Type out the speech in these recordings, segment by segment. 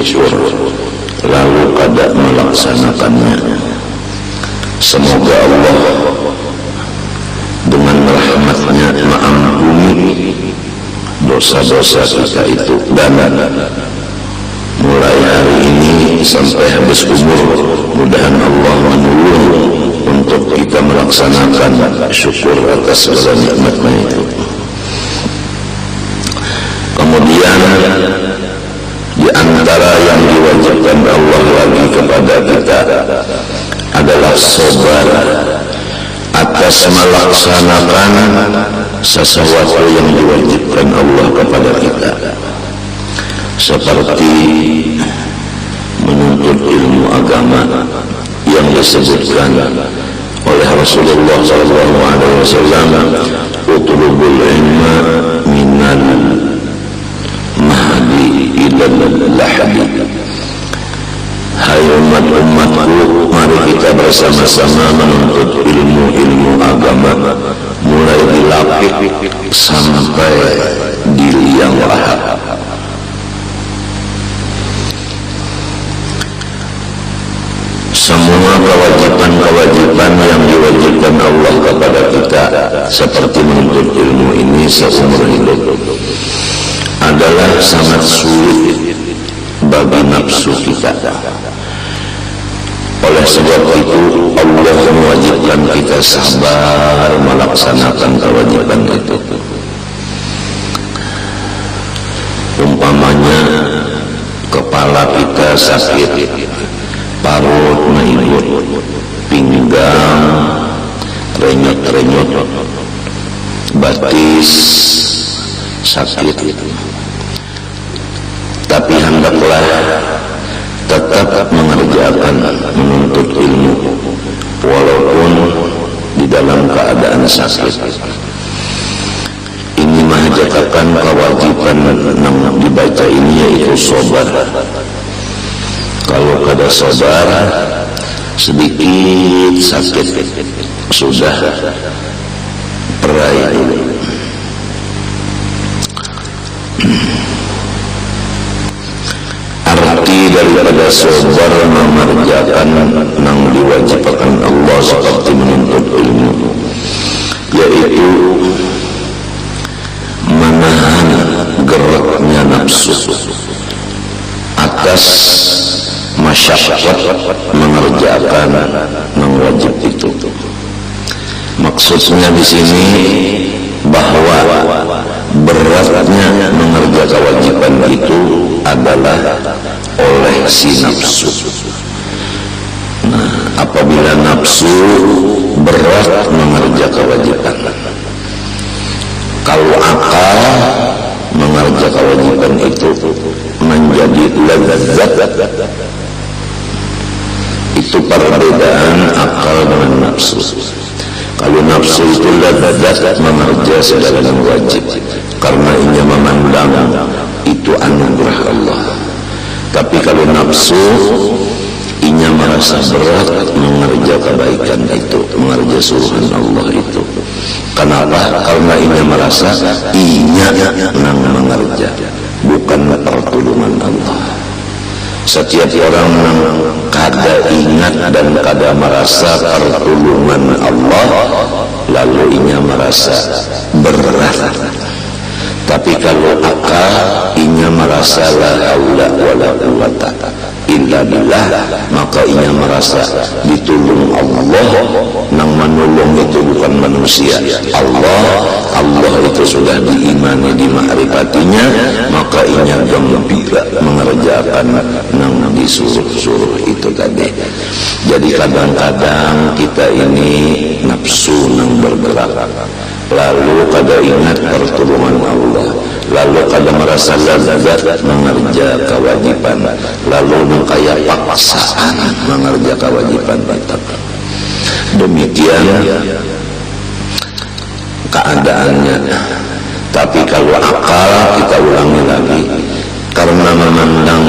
syukur lalu kada melaksanakannya. Semoga Allah dengan rahmatnya mengampuni dosa-dosa kita itu, dan mulai hari ini sampai habis umur mudahan Allah menolong untuk kita melaksanakan syukur atas segala nikmatnya itu. Kemudian di antara yang diwajibkan Allah lagi kepada kita adalah sabar atas melaksanakan sesuatu yang diwajibkan Allah kepada kita, seperti menuntut ilmu agama yang disebutkan oleh Rasulullah SAW, utlubul ilma minal mahdi ilal lahdi. Hai umat-umatku, mari kita bersama-sama menuntut ilmu agama mulai dilapik sampai di liang lahat. Semua kewajiban-kewajiban yang diwajibkan Allah kepada kita seperti menuntut ilmu ini seumur hidup adalah sangat sulit bagi nafsu kita. Oleh sebab itu Allah mewajibkan kita sabar melaksanakan kewajiban itu. Umpamanya kepala kita sakit, parut menyut, pinggang renyot-renyot, batis sakit, tapi hendaklah tetap mengerjakan menuntut ilmu walaupun di dalam keadaan sakit. Ini mahjatakan kewajiban yang dibaca ini yaitu sabar. Kalau kada sabar, sedikit sakit sudah perai dulu. Arti daripada sabar mengerjakan yang diwajibkan Allah seperti menuntut ilmu, yaitu menahan geraknya nafsu atas masyarakat mengerjakan yang wajib itu. Maksudnya di sini bahwa beratnya mengerjakan kewajiban itu adalah oleh si nafsu. Nah, apabila nafsu berat mengerjakan kewajiban, kalau akal mengerjakan kewajiban itu menjadi lezat. Itu perbedaan akal dengan nafsu. Kalau nafsu itu lezat mengerjakan segala yang wajib karena ia memandang itu anugerah Allah. Tapi kalau nafsu ia merasa berat mengerjakan kebaikan itu, mengerjakan suruhan Allah itu. Kenapa? Karena ia merasa ia yang mengerjakan, bukan pertolongan Allah. Setiap orang yang kada ingat dan kada merasa pertolongan Allah, lalu ia merasa berat. Tapi kalau akal, ia merasa la haula wala quwwata illa billah, maka ia merasa ditolong Allah. Yang menolong itu bukan manusia, Allah itu sudah diimani, dimakrifatinya, maka ia gembira mengerjakan yang disuruh-suruh itu tadi. Jadi kadang-kadang kita ini nafsu yang bergerak, lalu kada ingat pertolongan Allah, lalu kada merasa lezat mengerjakan kewajiban, lalu mengkaya paksaan mengerjakan kewajiban itu. Demikian keadaannya. Tapi kalau akal, kita ulangi lagi, karena memandang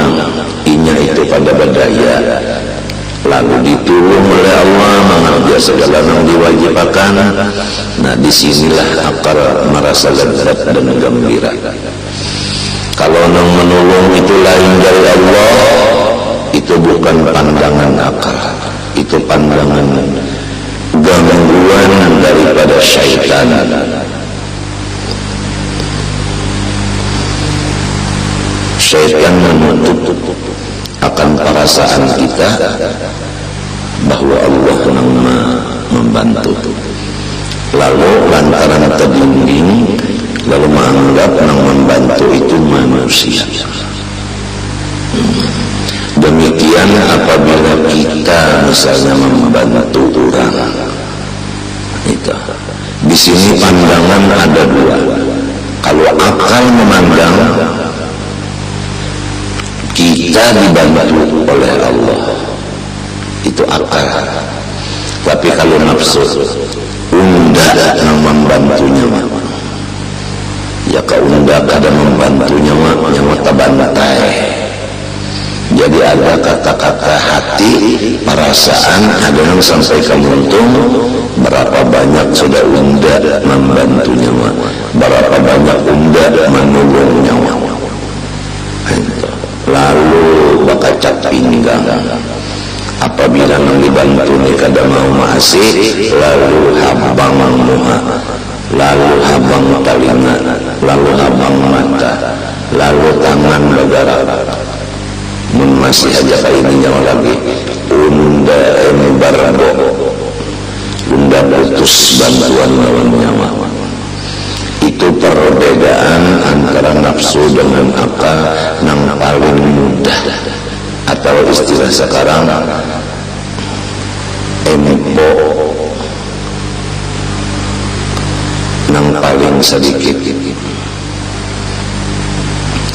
inya itu pada badaya, lalu ditolong oleh Allah mengerjakan segala yang diwajibkan. Nah, disinilah akal merasa lezat dan gembira. Kalau nang menolong itu lain dari Allah, itu bukan pandangan akal, itu pandangan gangguan daripada syaitan. Syaitan menutup akan perasaan kita bahwa Allah yang membantu. Lalu lantaran terbimbing, lalu menganggap yang membantu itu manusia. Demikian apabila kita misalnya membantu orang. Itu. Di sini pandangan ada dua. Kalau akal memandang kita dibantu oleh Allah, itu akal. Tapi kalau nafsu, unda yang membantunya, ya kaunda kada membantunya, nyawa tabantai. Jadi ada kata-kata hati, perasaan, ada yang sampai kemuntung. Berapa banyak sudah unda membantunya, berapa banyak unda menolongnya. Lalu bakacak pinggang. Apabila yang dibantu ni kada mau masih, lalu habang muha, lalu habang telinga, lalu habang mata, lalu tangan bergerak. Masih aja kali ini nyawa lagi. Unda embargo, unda putus bantuan lawan nyawa. Itu perbedaan antara nafsu dengan akal yang paling mudah, atau istilah sekarang empo yang paling sedikit,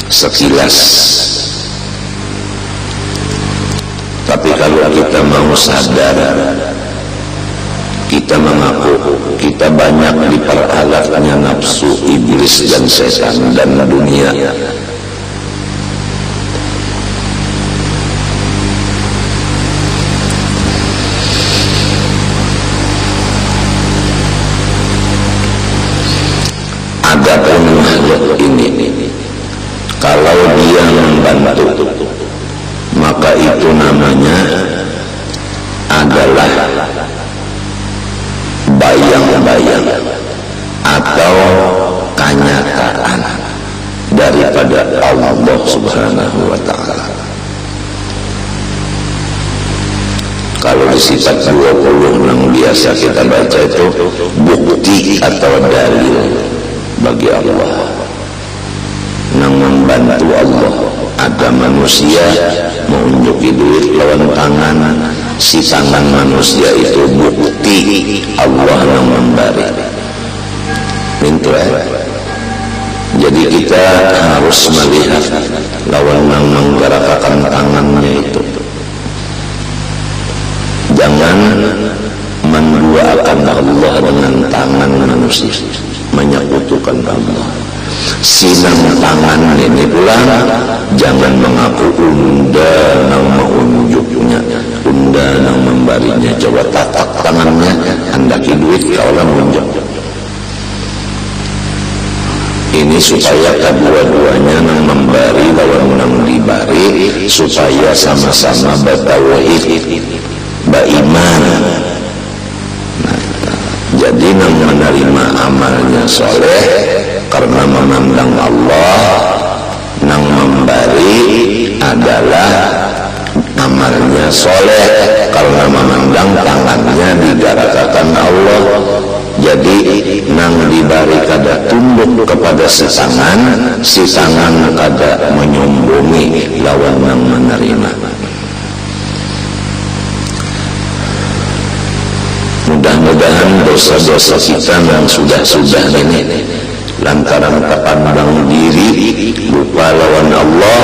sekilas. Tapi kalau kita mau sadar, kita mengaku kita banyak diperalatnya nafsu, iblis dan setan dan dunia. Adapun makhluk ini, kalau dia membantu, maka itu namanya adalah bayang-bayang atau kenyataan daripada Allah Subhanahu wa ta'ala. Kalau di sifat 20 yang biasa kita baca itu bukti atau dalil bagi Allah yang membantu Allah. Ada manusia menunjuki duit lawan tangan, si tangan manusia itu bukti Allah yang memberi. Itu jadi kita harus melihat lawan yang menggerakkan tangannya itu. Jangan menduakan Allah dengan tangan manusia, menyekutukan Allah. Sinang tangan ini pula jangan mengaku unda yang menunjuknya, unda yang memberinya. Coba tatak tangannya, andaki duit kaulah menunjuk. Ini supaya kedua-duanya yang memberi lawan yang diberi, supaya sama-sama bertauhid, beriman. Jadi yang menerima amalnya soleh karena memandang Allah, yang memberi adalah amalnya soleh karena memandang tangannya digerakkan Allah. Jadi yang diberi kada tunduk kepada si tangan kada menyombongi lawan yang menerima. Mudah-mudahan dosa-dosa kita yang sudah-sudah ini lantaran terpandang diri lupa lawan Allah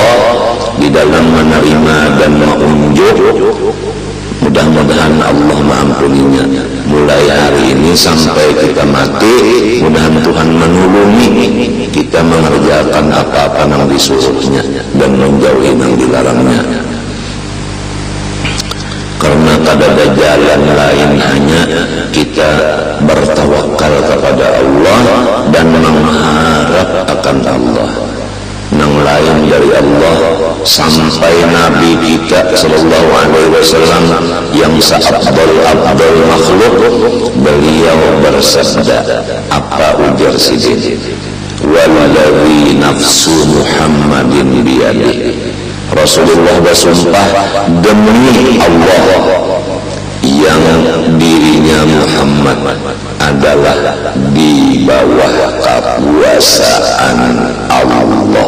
di dalam menerima dan menunjuk, mudah-mudahan Allah mengampuninya mulai hari ini sampai kita mati. Mudah-mudahan Tuhan menolongi kita mengerjakan apa-apa yang disuruhnya dan menjauhi yang dilarangnya. Karena tak ada jalan lain, hanya kita bertawakal kepada Allah dan mengharap akan Allah. Nang lain dari Allah, sampai Nabi kita sallallahu alaihi wasallam yang seabdal makhluk, beliau bersabda, apa ujar sidin? Waladhi nafsu Muhammadin biyadih. Rasulullah bersumpah demi Allah yang dirinya Muhammad adalah di bawah kekuasaan Allah.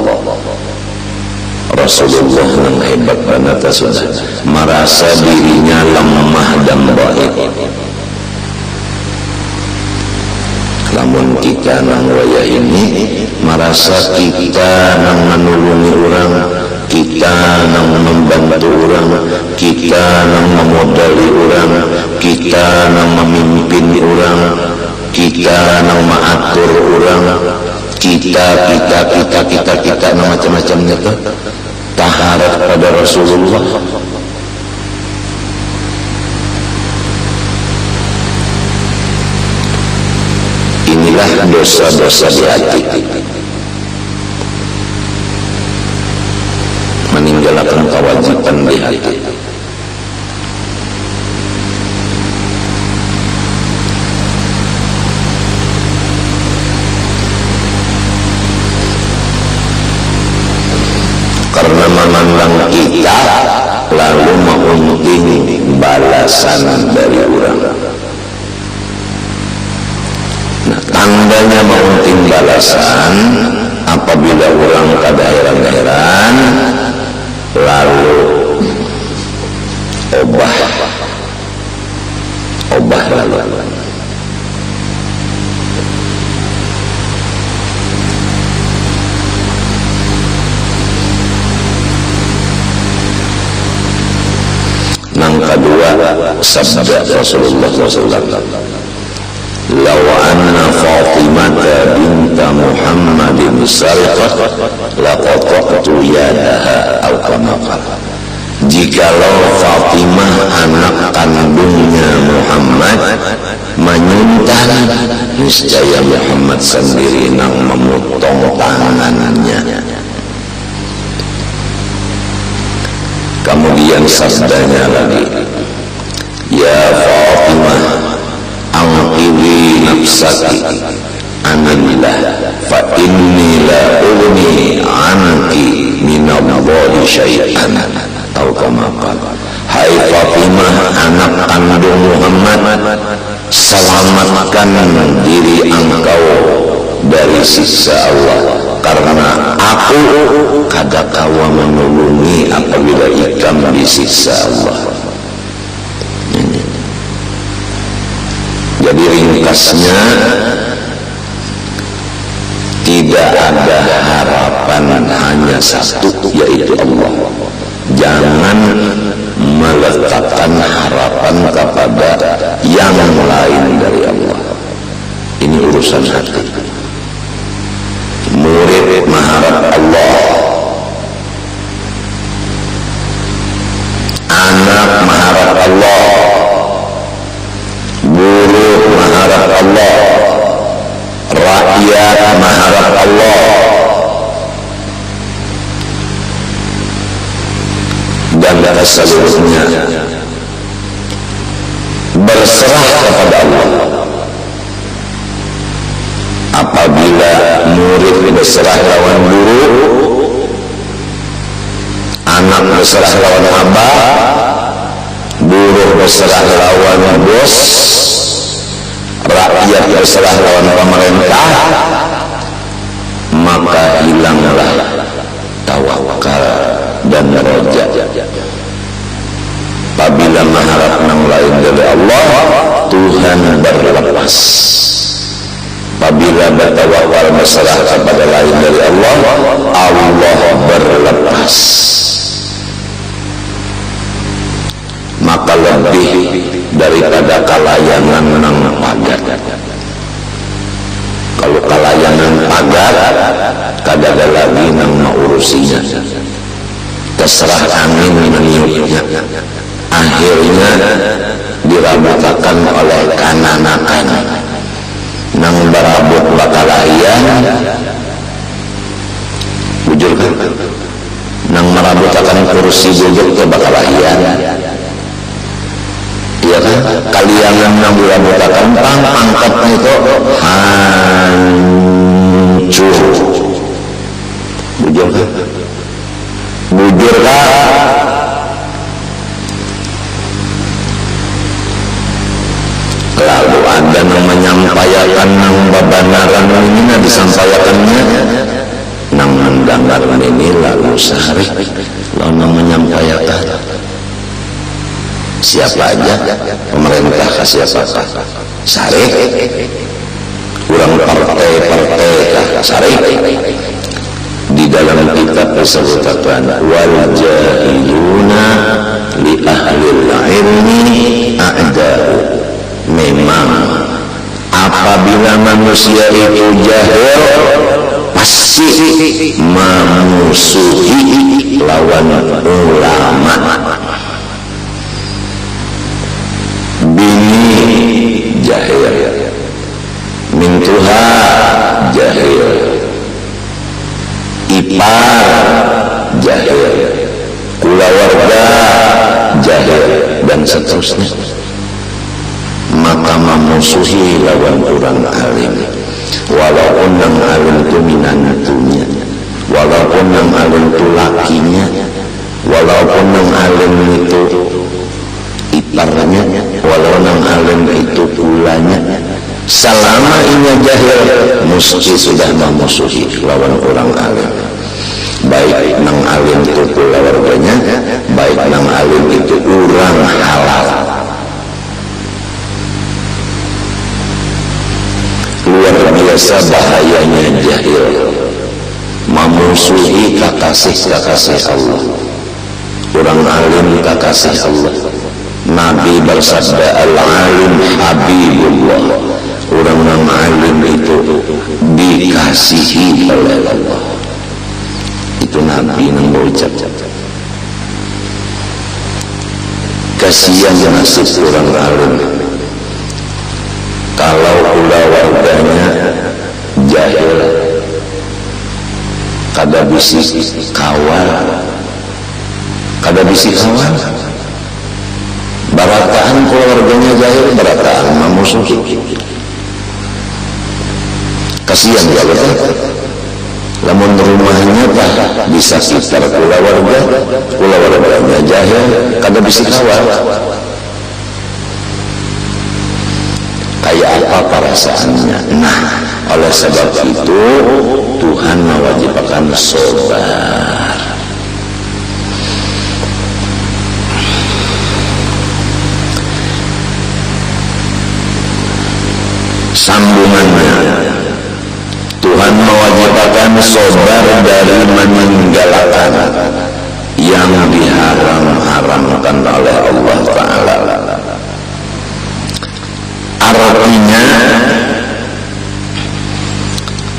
Rasulullah yang hebat banget sudah merasa dirinya lemah dan baik. Namun kita nang wayah ini merasa kita nang menulungi orang, kita nang membantu orang, kita nang memodali orang, kita nang memimpin orang, kita nang mengatur orang, kita nang macam-macamnya tuh taharap pada Rasulullah. Inilah dosa-dosa di hati, meninggalkan kewajiban di hati. Karena memandang kita lalu mengunting balasan dari orang. Nah, tandanya mengunting balasan apabila orang kada heran-heran lalu obah lalu. Yang kedua, sabda Rasulullah SAW, "Law anna Fatimah binta Muhammadin sarqat laqata'tu yadaha aw kama qala." Jikalau Fatimah anak kandungnya Muhammad menyuntal, niscaya Muhammad sendiri nang memotong tangannya. Kemudian sabdanya lagi, "Ya Fatimah, anqidhi nafsaki anillah fa inni la ughni anki minallahi syai'an." Atau kama qala, "Hai Fatimah, anak kandung Muhammad, selamatkan diri engkau dari siksa Allah, karena aku kada kawa menolongi apabila ikam disiksa Allah." Jadi ringkasnya, tidak ada harapan, hanya satu, yaitu Allah. Jangan meletakkan harapan kepada yang lain dari Allah. Ini urusan hati. Murid mengharap Allah, anak mengharap Allah, buruh mengharap Allah, rakyat mengharap Allah, dan seluruhnya berserah kepada Allah. Apabila murid berserah lawan guru, anak berserah lawan abah, buruh berserah lawan bos, rakyat berserah lawan pemerintah, maka hilanglah tawakal dan roja. Apabila mengharap yang lain dari Allah, Tuhan berlepas. Apabila bertawakal berserah kepada lain dari Allah, Allah berlepas. Maka lebih daripada kalayangan nang pagar. Kalau kalayangan pagar, kada ada lagi nang mengurusinya. Terserah angin meniupnya. Akhirnya dirabutakan oleh kananakan nang barabut bakalayan, bujur kan? dilabutakan pangkatnya itu hancur. Bujur kan? Bujur kan? Lalu ada yang menyampaikan nang babanaran ini disampaikannya nang mendengar ini lalu sehari lalu nang menyampaikan siapa aja pemerintah kasih siapa sehari kurang partai sehari di dalam kitab disebutkan wal jahiluna li ahlil ilmi a'da'u. Memang apabila manusia itu jahil pasti memusuhi lawan ulama. Bini jahil, mintuha jahil, ipar jahil, kulawarga jahil, dan seterusnya. Maka memusuhi lawan orang alim, walaupun yang alim itu minantunya, walaupun yang alim itu lakinya, walaupun yang alim itu iparnya, walaupun yang alim itu pulanya, selama ini jahil mesti sudah memusuhi lawan orang alim. Baik nang alim itu keluarganya, baik nang alim itu orang halal. Luar biasa bahayanya jahil memusuhi kekasih Allah. Orang alim kekasih Allah. Nabi bersabda al-alim habibullah. Orang yang alim itu dikasihi oleh Allah. Itu Nabi yang berucap. Kasihan nasib orang alim kalau keluarganya jahil, kada bisi kawal, barataan keluarganya jahil, barataan memusuhi. Kasihan ya betul. Lamun rumahnya tak bisa sekitar keluarganya jahil, kada bisi kawal. Kayak apa perasaannya? Nah, oleh sebab itu Tuhan mewajibkan sabar. Sambungannya, Tuhan mewajibkan sabar dari meninggalkan yang diharam-haramkan oleh Allah Ta'ala. Artinya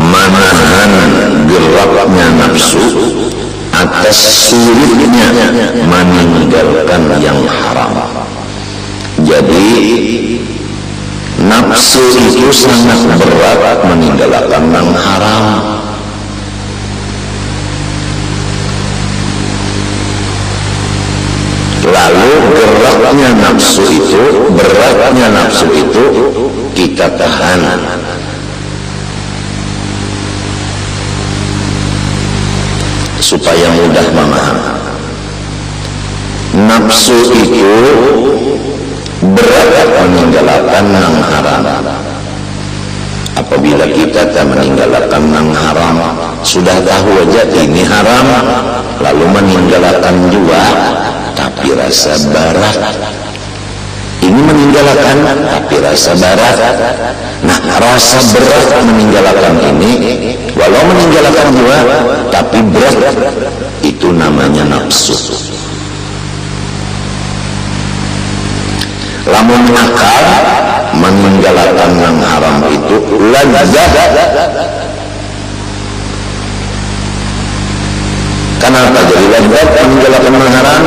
menahan geraknya nafsu atas sulitnya meninggalkan yang haram. Jadi nafsu itu sangat berat meninggalkan yang haram. Lalu geraknya nafsu itu, beratnya nafsu itu kita tahan. Supaya mudah memahami. Nafsu itu berat meninggalkan yang haram. Apabila kita tak meninggalkan yang haram, sudah tahu aja ini haram, lalu meninggalkan juga, tapi rasa berat. Ini meninggalkan tapi rasa berat. Nah, rasa berat meninggalkan ini, walau meninggalkan juga tapi berat, itu namanya nafsu. Lamun akal meninggalkan yang haram itu lazat. Kenapa jadi lazat meninggalkan yang haram?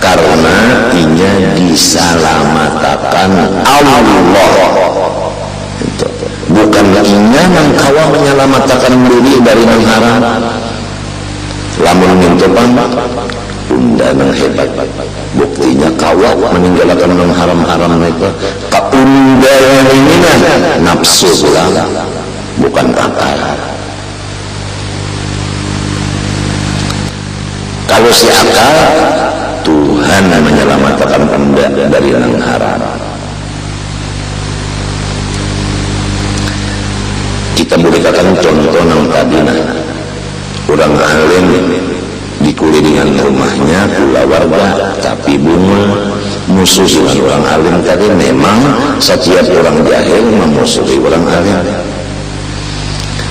Karena inya diselamatkan Allah. Bukan inya yang kawa menyelamatkan diri dari yang haram. Lamun mintupan unda nang hebat. Buktinya kawak meninggalkan nang haram-haram itu ka unda yang ini nafsu ulang, bukan akal. Kalau si akal, Tuhan menyelamatkan anda dari nang haram. Kita berikan contoh nang tadi orang alim dikelilingan rumahnya keluarga tapi bunga musuh dengan orang alim tadi. Memang setiap orang jahil memusuhi orang alim,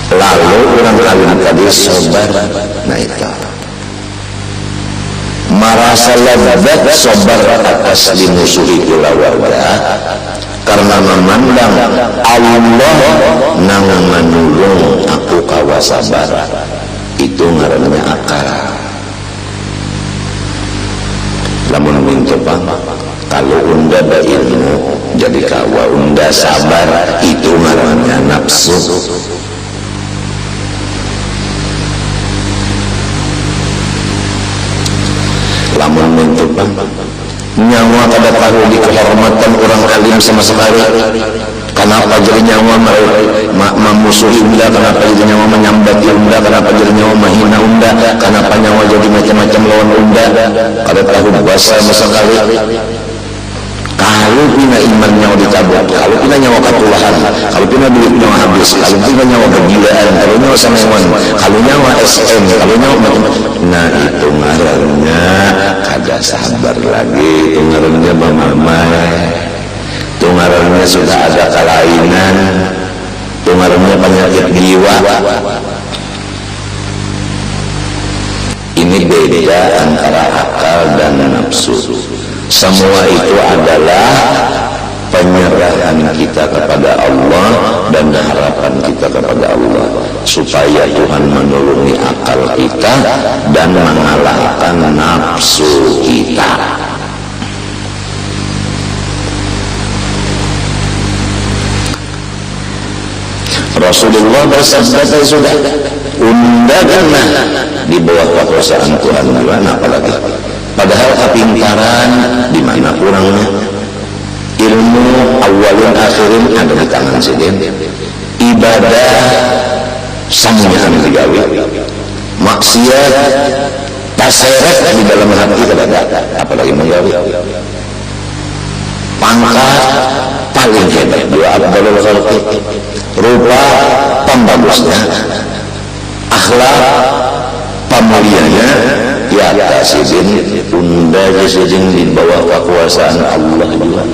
lalu orang alim tadi sabar. Nah itu merasa lebat sabar atas dimusuhi keluarga karena memandang Allah nang menulung aku kawasabar. Itu ngarannya akal. Lamun minta kalau unda ada ilmu jadi kawa unda sabar, itu ngarannya nafsu. Lamun minta nyawa kada tahu di kehormatan orang alim sama sekali. Kenapa jadi nyawa memusuhi unda? Kenapa jadi nyawa menyambati unda? Kenapa jadi nyawa menghina unda? Kenapa nyawa jadi macam-macam lawan unda? Kada tahu bahasa sama sekali. Kalau pina iman nyawa dicabut, kalau pina nyawa ketulahan, kalau pina duit nyawa habis, kalau pina nyawa kegilaan, kalau nyawa sanewan, kalau nyawa SM, kalau nyawa nah itu ngarannya kada sabar lagi. Itu ngarannya mamamai, itu ngarannya sudah ada kelainan, itu ngarannya penyakit jiwa. Ini beda antara akal dan nafsu. Semua itu adalah penyerahan kita kepada Allah dan harapan kita kepada Allah supaya Tuhan menolongi akal kita dan mengalahkan nafsu kita. Rasulullah bersabda sudah undanganlah di bawah kekuasaan Tuhan bulan apalagi. Padahal kepintaran di mana kurangnya, ilmu awalin akhirin ada di tangan sidin, ibadah samyaan digawe, maksiat taseret di dalam hati tidak ada, apalagi menggawe. Pangkat paling hebat dua abdul khalqi, rupa pembagusnya, akhlak pemulianya di atas sidin, unda sidin di bawah kekuasaan Allah juga.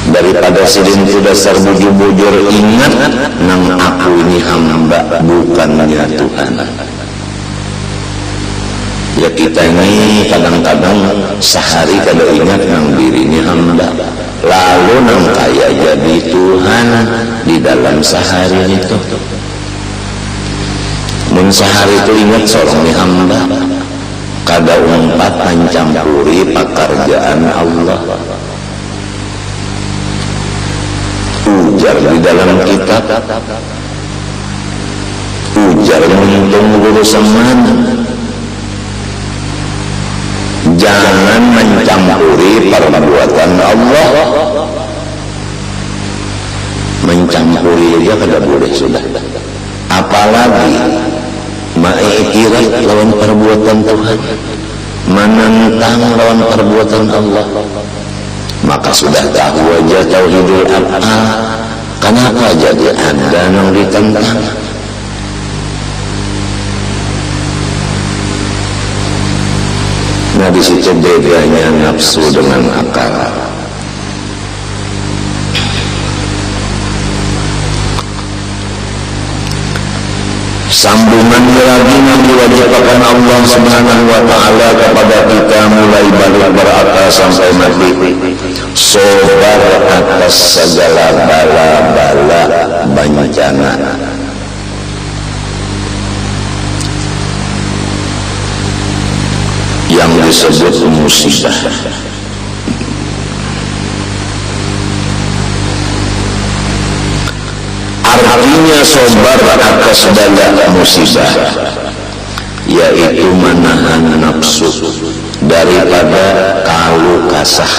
Daripada sidin itu dasar bujur-bujur, ingat nang aku ini hamba bukannya Tuhan. Ya kita ini kadang-kadang sehari kada ingat nang diri ini hamba, lalu nang kaya jadi Tuhan di dalam sehari itu. Mun sehari itu ingat seorang hamba, kada umpat mencampuri pekerjaan Allah. Ujar di dalam kitab, ujar menuntung guru seman, jangan mencampuri perbuatan Allah. Mencampuri dia kada boleh sudah. Apalagi mengiktiraf lawan perbuatan Tuhan, menentang lawan perbuatan Allah, maka sudah tahu aja tauhidul af'al. Kenapa jadi ada yang ditentang? Nah di situ bedanya nafsu dengan akal. Sambungannya lagi yang diwajibkan Allah Subhanahu wa ta'ala kepada kita mulai balik berakal sampai mati. Sabar atas segala bala-bala bencana. Yang disebut musibah. artinya sabar atas segala musibah, yaitu menahan nafsu daripada kalu kasah,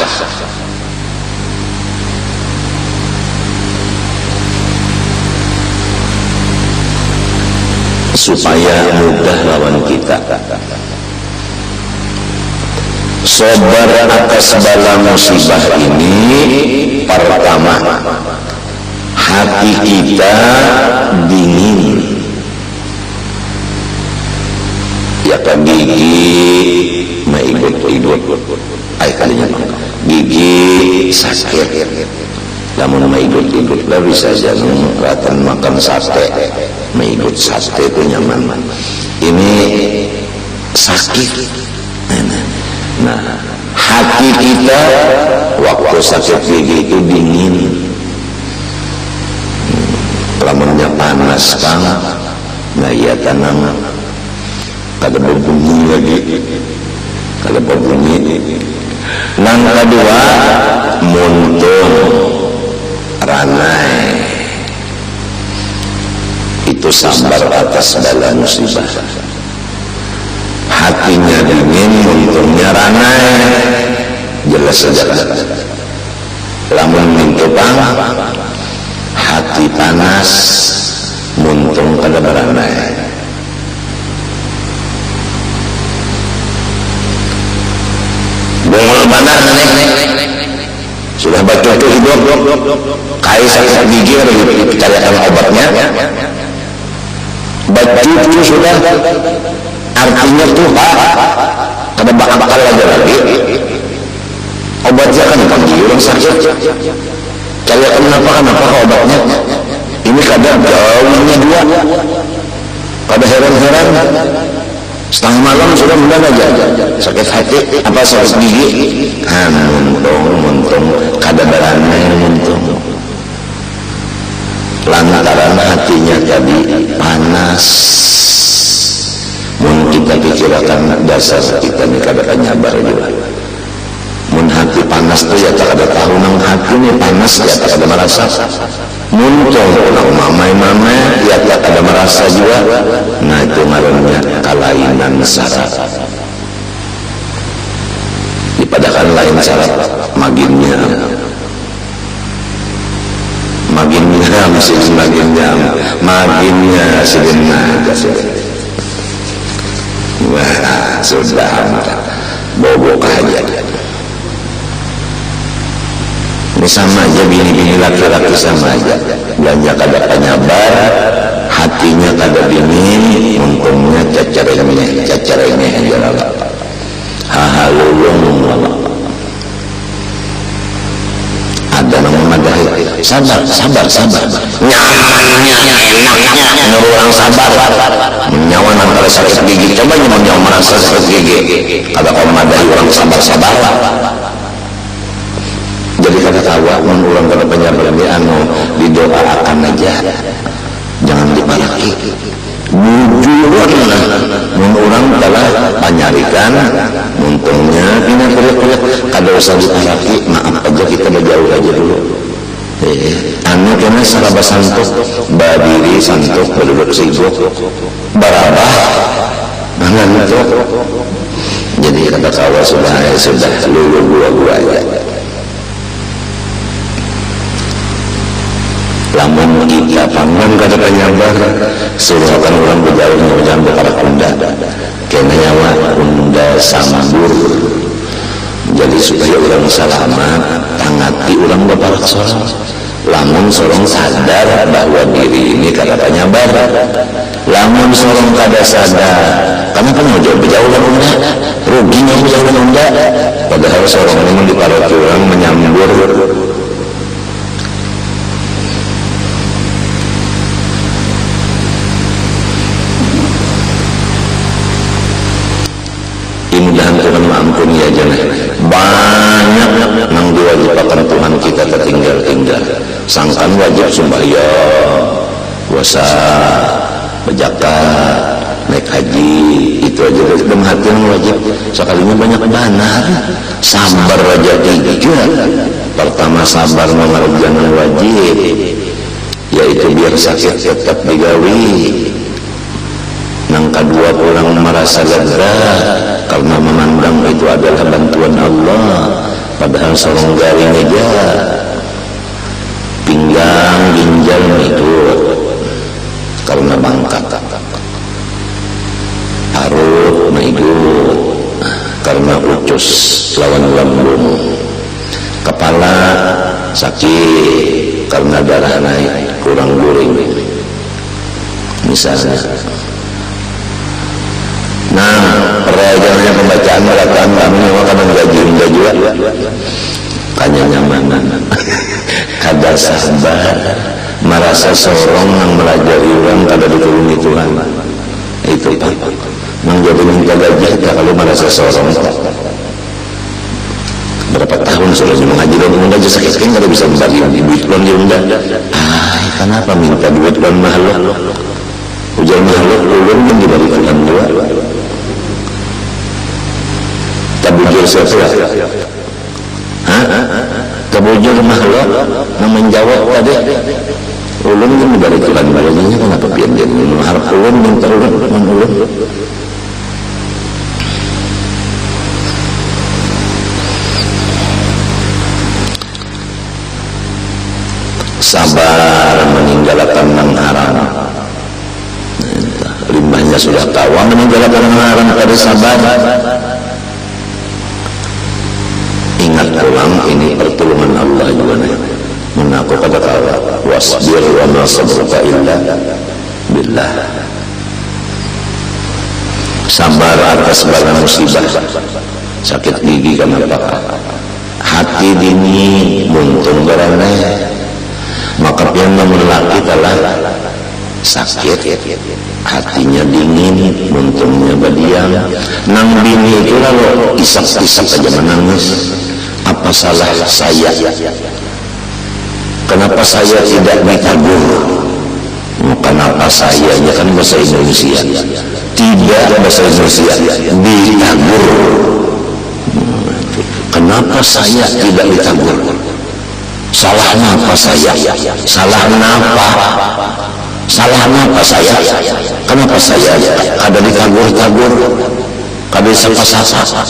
supaya mudah lawan kita. Sabar atas bala musibah ini pertama, hati kita dingin, ya kan gigi maigut-igut, kalinya gigi sakit, namun maigut-igut lah bisa jadi ratan makan sate, maigut sate itu nyaman. Ini sakit. Nah, hati kita waktu sakit gigi itu dingin, lamunnya panas kang, nah ya tanam kada berbunyi lagi, kada berbunyi. Nang kedua, muntung ranai, itu sabar atas segala musibah. Hatinya dingin, untungnya ranai, jelas saja. Lamun mintupang, hati panas, muntung kada beranai. Bongol banar sudah baca itu hidup, kais sakit gigi dicarikan obatnya, baca itu sudah. Artinya tuh kada bakal lagi obatnya kan panggil orang sakit, cari kenapa obatnya ini kadang jauhnya dua, kada heran-heran setengah malam sudah mudah aja sakit hati apa sakit gigi, muntung kada beranai, muntung lantaran hatinya tadi panas. Mun kita pikirkan dasar kita ni kada nyabar juga. Mun hati panas tu ya tak ada tahu nang hati ni panas ya tak ada merasa. Muntung nang mamai ya tak ada merasa juga. Nah itu ngarannya kelainan syarat. Dipadakan lain syarat maginnya sebenarnya. Wah, sudah bobo aja. Ini sama aja, bini-bini laki-laki sama aja. Belanja kada penyabar, hatinya kada dingin, untungnya cacar ini aja lah. Hahalulung ada nama madahi. Sabar. Nyamannya, enaknya menurut orang sabar. Menyawan antara sakit gigi, coba nyaman merasa sakit gigi. Kada kau madahi orang sabar. Jadi kada tahu, orang kada penyabar ini didoakan aja, jangan dibalaki. Bujuran orang telah panyarikan, untungnya ini kulit kada usah dibalaki, maaf aja kita berjauh aja dulu. Anu kena saraba santuk, berdiri santuk, berduduk sibuk, barabah, ngantuk. Jadi kata kawan sudah lulu gua aja. Lamun kita pangan kada penyabar, suruhkan orang berjauh jangan berkara kunda, kena nyawa kunda sambur. Jadi supaya orang selamat, tangati orang berparak sorong. Lamun sorong sadar bahwa diri ini kada penyabar, lamun sorong kada sadar, kamu kan mau jauh berjauhan unda, ruginya berjauhan unda. Padahal sorong ini diparak orang menyambur. Mudah-mudahan Tuhan mengampuni aja banyak nang diwajibkan Tuhan kita tertinggal sangkan wajib sembahyang, puasa, berzakat, naik haji, itu aja dalam hati yang wajib. Sekalinya banyak benar, sabar aja tiga. Pertama sabar mengerjakan wajib, yaitu itu biar sakit tetap digawi. Yang kedua pulang merasa lega karena memandang itu adalah bantuan Allah, padahal sorong garing aja, pinggang ginjal itu karena bangkat, harut hidup karena ucus lawan lambung, kepala sakit karena darah naik kurang guring misalnya. Nah, perajaannya pembacaan bacaan kami akan menggaji juga kanya nyamanan kada sabar merasa sorong yang melajari orang kada dituruni Tuhan itu Pak menjadi minta gaji kalau merasa sorong berapa tahun sudah mengaji dan mengaji sakit kan kada bisa membagi duit loan diunda kenapa minta duit loan makhluk ujar makhluk ulun yang diberikan dua tabujur siapa? Tabujur makhluk yang menjawab tadi ulun yang diberikan balanya kenapa biar dia harap ulun minta ulun sabar meninggalkan yang haram. Limbahnya sudah tahu meninggalkan yang haram pada sabar. Ingat pulang ini pertolongan Allah juga nih. Mengaku kata Allah wasbir wa ma sabruka illa billah. Sabar atas segala musibah, sakit gigi kenapa? Hati dingin muntung beraneh. Maka yang laki telah sakit, hatinya dingin, muntungnya berdiam. Nang bini itu lalu isak-isak aja menangis. Apa salah saya? Kenapa saya tidak ditegur? Kenapa saya? Ya kan bahasa Indonesia. Tidak bahasa Indonesia. Ditegur. Kenapa saya tidak ditegur? Salah apa saya? Salah apa? Salah apa saya? Kenapa saya kada ditagur-tagur? Kada disapa-sapa?